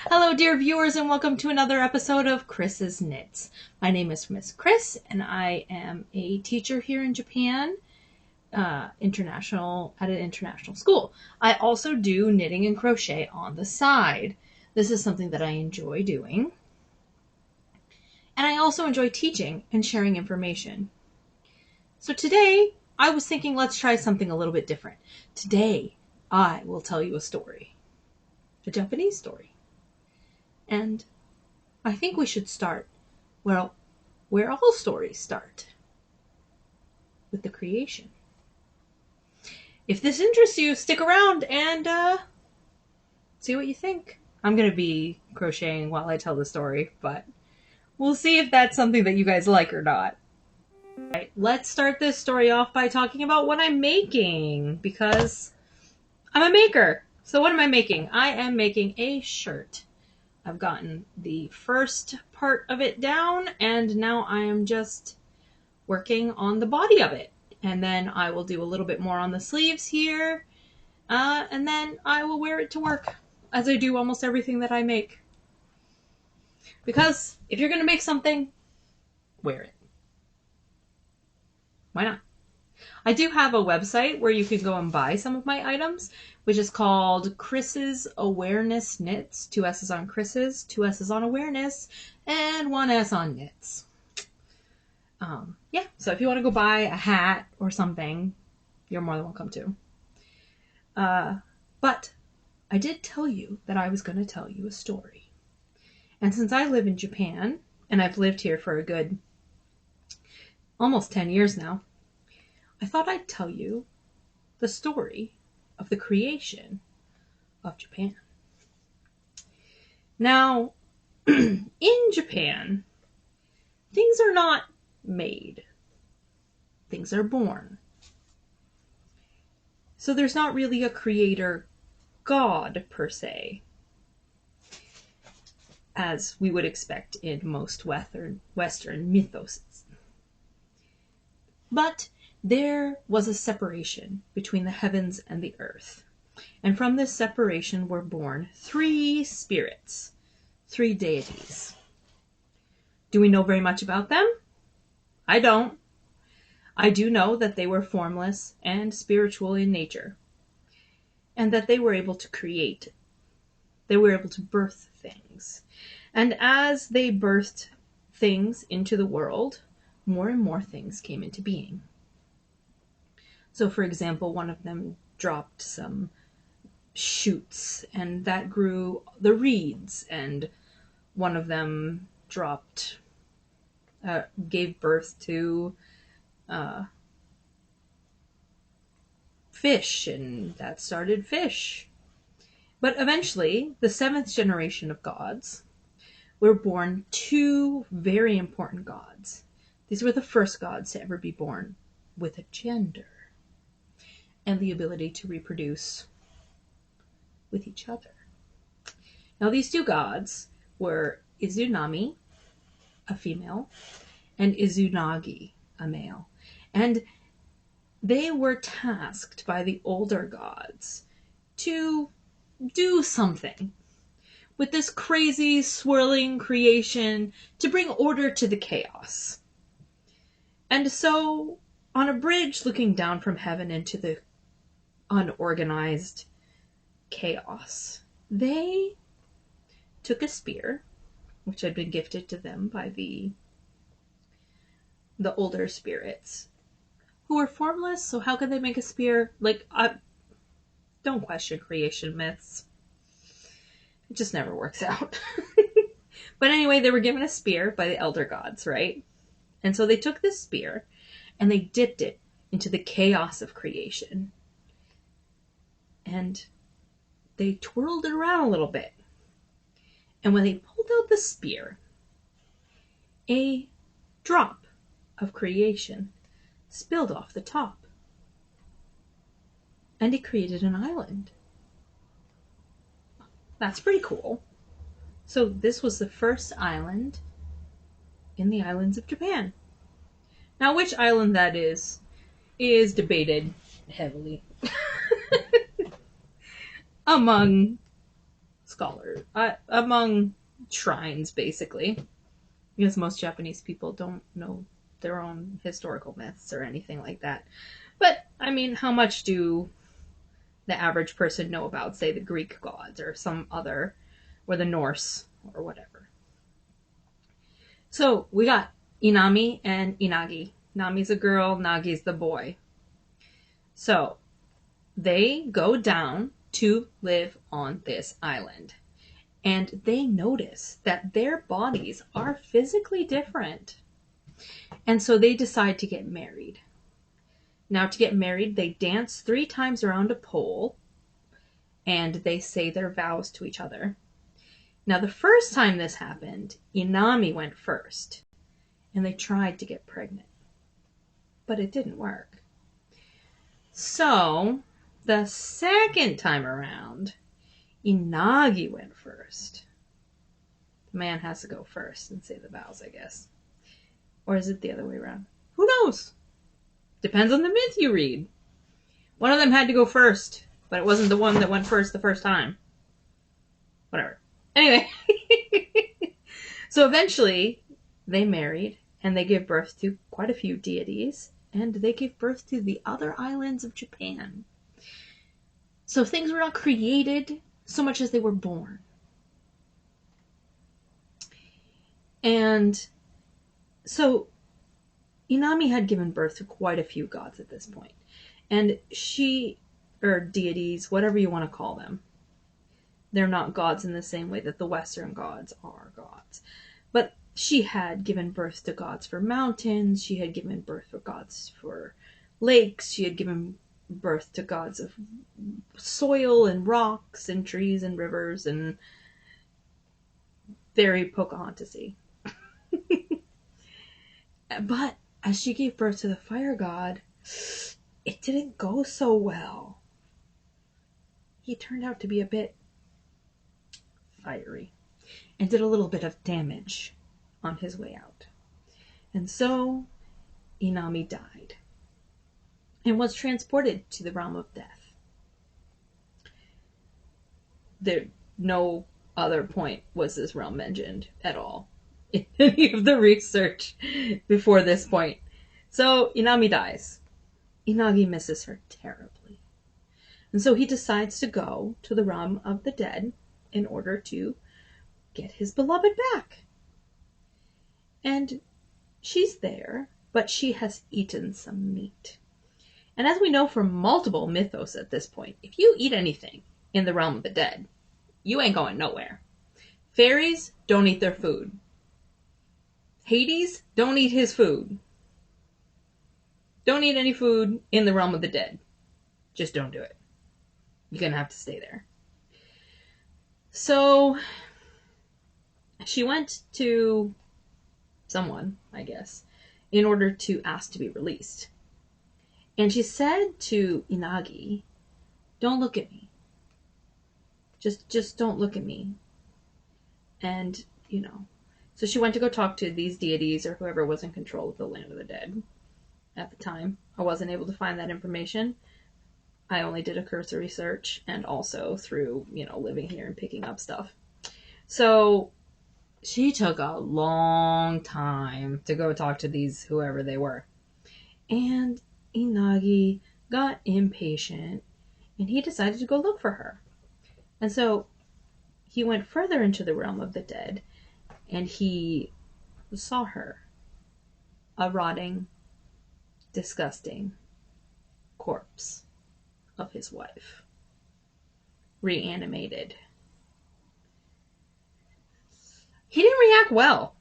Hello, dear viewers, and welcome to another episode of Chris's Knits. My name is Miss Chris, and I am a teacher here in Japan, at an international school. I also do knitting and crochet on the side. This is something that I enjoy doing. And I also enjoy teaching and sharing information. So today, I was thinking let's try something a little bit different. Today, I will tell you a story. A Japanese story. And I think we should start, well, where all stories start, with the creation. If this interests you, stick around and see what you think. I'm going to be crocheting while I tell the story, but we'll see if that's something that you guys like or not. All right, let's start this story off by talking about what I'm making, because I'm a maker. So what am I making? I am making a shirt. I've gotten the first part of it down, and now I am just working on the body of it. And then I will do a little bit more on the sleeves here, and then I will wear it to work, as I do almost everything that I make. Because if you're going to make something, wear it. Why not? I do have a website where you can go and buy some of my items, which is called Chris's Awareness Knits. 2 S's on Chris's, 2 S's on Awareness, and 1 S on Knits. Yeah, so if you want to go buy a hat or something, you're more than welcome to. But I did tell you that I was going to tell you a story. And since I live in Japan, and I've lived here for a good almost 10 years now, I thought I'd tell you the story of the creation of Japan. Now, in Japan, things are not made. Things are born. So there's not really a creator god, per se, as we would expect in most Western mythos. But there was a separation between the heavens and the earth. And from this separation were born 3 spirits, 3 deities. Do we know very much about them? I don't. I do know that they were formless and spiritual in nature, and that they were able to create. They were able to birth things. And as they birthed things into the world, more and more things came into being. So, for example, one of them dropped some shoots, and that grew the reeds, and one of them gave birth to fish, and that started fish. But eventually, the 7th generation of gods were born 2 very important gods. These were the first gods to ever be born with a gender and the ability to reproduce with each other. Now, these 2 gods were Izunami, a female, and Izunagi, a male. And they were tasked by the older gods to do something with this crazy, swirling creation to bring order to the chaos. And so, on a bridge looking down from heaven into the unorganized chaos, they took a spear, which had been gifted to them by the older spirits, who were formless, so how could they make a spear? Don't question creation myths. It just never works out. But anyway, they were given a spear by the elder gods, right? And so they took this spear and they dipped it into the chaos of creation. And they twirled it around a little bit. And when they pulled out the spear, a drop of creation spilled off the top. And it created an island. That's pretty cool. So this was the first island in the islands of Japan. Now, which island that is debated heavily among scholars, among shrines, basically. Because most Japanese people don't know their own historical myths or anything like that. But, I mean, how much do the average person know about, say, the Greek gods or some other, or the Norse, or whatever? So, we got Inami and Inagi. Nami's a girl, Nagi's the boy. So, they go down to live on this island. And they notice that their bodies are physically different. And so they decide to get married. Now, to get married, they dance 3 times around a pole. And they say their vows to each other. Now, the first time this happened, Inami went first. And they tried to get pregnant. But it didn't work. So, the second time around, Inagi went first. The man has to go first and say the vows, I guess. Or is it the other way around? Who knows? Depends on the myth you read. One of them had to go first, but it wasn't the one that went first the first time. Whatever. Anyway. So eventually, they married, and they gave birth to quite a few deities, and they gave birth to the other islands of Japan. So things were not created so much as they were born. And so Inami had given birth to quite a few gods at this point. And she, or deities, whatever you want to call them, they're not gods in the same way that the Western gods are gods. But she had given birth to gods for mountains, she had given birth to gods for lakes, she had given birth to gods of soil and rocks and trees and rivers, and very Pocahontas-y. But as she gave birth to the fire god, it didn't go so well. He turned out to be a bit fiery and did a little bit of damage on his way out. And so Inami died and was transported to the realm of death. No other point was this realm mentioned at all in any of the research before this point. So Inami dies. Inagi misses her terribly. And so he decides to go to the realm of the dead in order to get his beloved back. And she's there, but she has eaten some meat. And as we know from multiple mythos at this point, if you eat anything in the realm of the dead, you ain't going nowhere. Fairies don't eat their food. Hades don't eat his food. Don't eat any food in the realm of the dead. Just don't do it. You're going to have to stay there. So she went to someone, I guess, in order to ask to be released. And she said to Inagi, "Don't look at me. Just don't look at me." And, so she went to go talk to these deities or whoever was in control of the land of the dead at the time. I wasn't able to find that information. I only did a cursory search and also through, living here and picking up stuff. So she took a long time to go talk to these whoever they were. And Inagi got impatient and he decided to go look for her. And so he went further into the realm of the dead and he saw her, a rotting, disgusting corpse of his wife, reanimated. He didn't react well.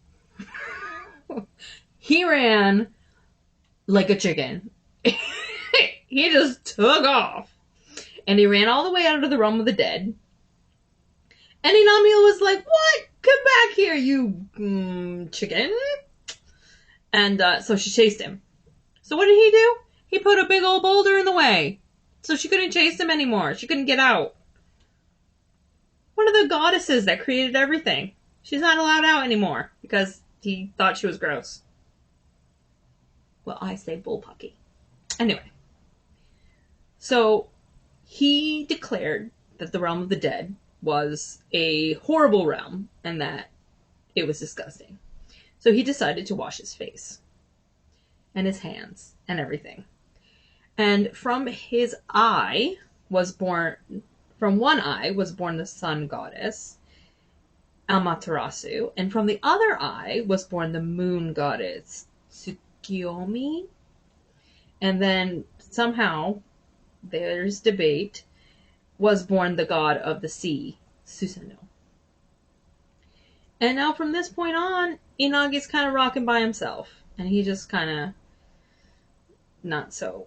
He ran like a chicken. He just took off. And he ran all the way out of the realm of the dead. And Inami was like, "What? Come back here, you chicken." And so she chased him. So what did he do? He put a big old boulder in the way. So she couldn't chase him anymore. She couldn't get out. One of the goddesses that created everything. She's not allowed out anymore because he thought she was gross. Well, I say bullpucky. Anyway. So he declared that the realm of the dead was a horrible realm and that it was disgusting. So he decided to wash his face and his hands and everything. And from his eye was born, from one eye was born the sun goddess, Amaterasu, and from the other eye was born the moon goddess, Tsukiyomi. And then somehow, there's debate, was born the god of the sea, Susanoo. And now from this point on, Inagi's kind of rocking by himself. And he just kind of not so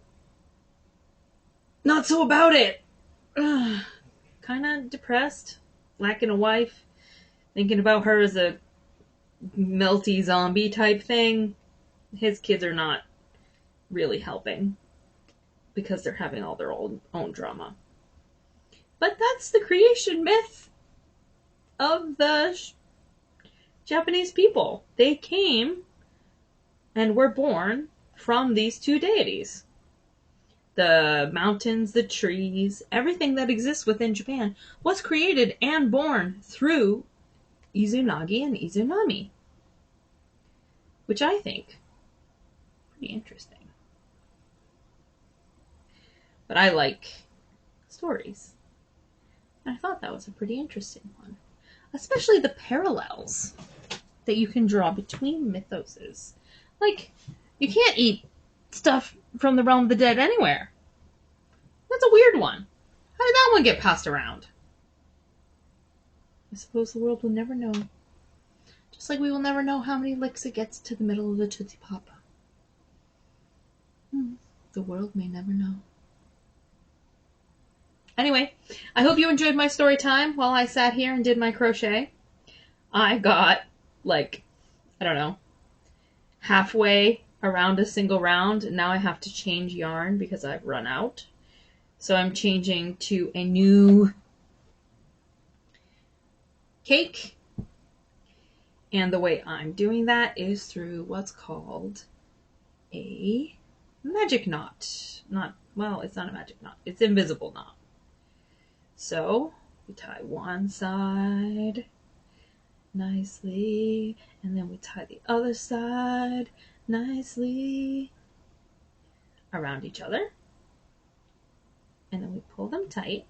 about it. Kind of depressed, lacking a wife, thinking about her as a melty zombie type thing. His kids are not really helping because they're having all their own drama. But that's the creation myth of the Japanese people. They came and were born from these two deities. The mountains, the trees, everything that exists within Japan was created and born through Izunagi and Izunami. Which I think pretty interesting. But I like stories. And I thought that was a pretty interesting one. Especially the parallels that you can draw between mythoses. Like, you can't eat stuff from the realm of the dead anywhere. That's a weird one. How did that one get passed around? I suppose the world will never know. Just like we will never know how many licks it gets to the middle of the Tootsie Pop. The world may never know. Anyway, I hope you enjoyed my story time while I sat here and did my crochet. I got, like, I don't know, halfway around a single round, and now I have to change yarn because I've run out. So I'm changing to a new cake. And the way I'm doing that is through what's called a magic knot. Well, it's not a magic knot. It's invisible knot. So we tie one side nicely, and then we tie the other side nicely around each other. And then we pull them tight.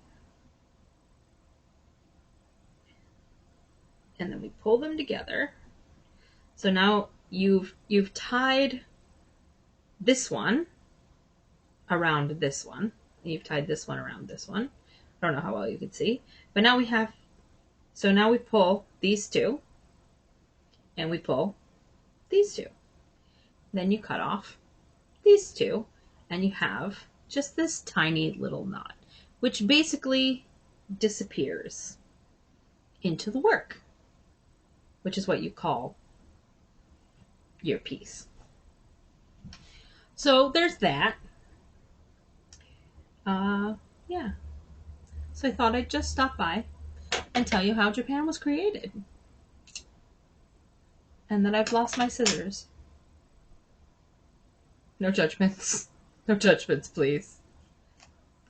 And then we pull them together. So now you've tied this one around this one. And you've tied this one around this one. I don't know how well you can see. But now now we pull these two. And we pull these two. Then you cut off these two. And you have just this tiny little knot. Which basically disappears into the work. Which is what you call your piece. So there's that. Yeah. So I thought I'd just stop by and tell you how Japan was created. And that I've lost my scissors. No judgments. No judgments, please.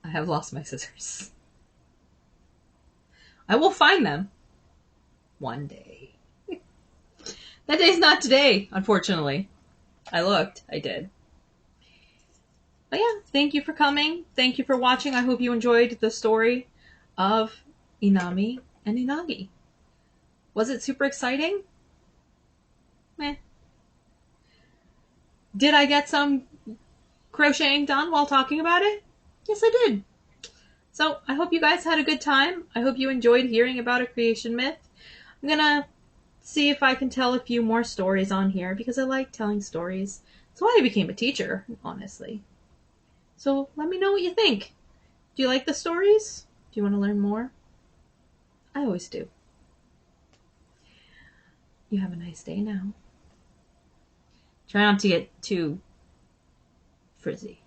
I have lost my scissors. I will find them. One day. That day's not today, unfortunately. I looked. I did. But yeah, thank you for coming. Thank you for watching. I hope you enjoyed the story of Inami and Inagi. Was it super exciting? Meh. Did I get some crocheting done while talking about it? Yes, I did. So I hope you guys had a good time. I hope you enjoyed hearing about a creation myth. I'm gonna see if I can tell a few more stories on here because I like telling stories. That's why I became a teacher, honestly. So let me know what you think. Do you like the stories? Do you want to learn more? I always do. You have a nice day now. Try not to get too frizzy.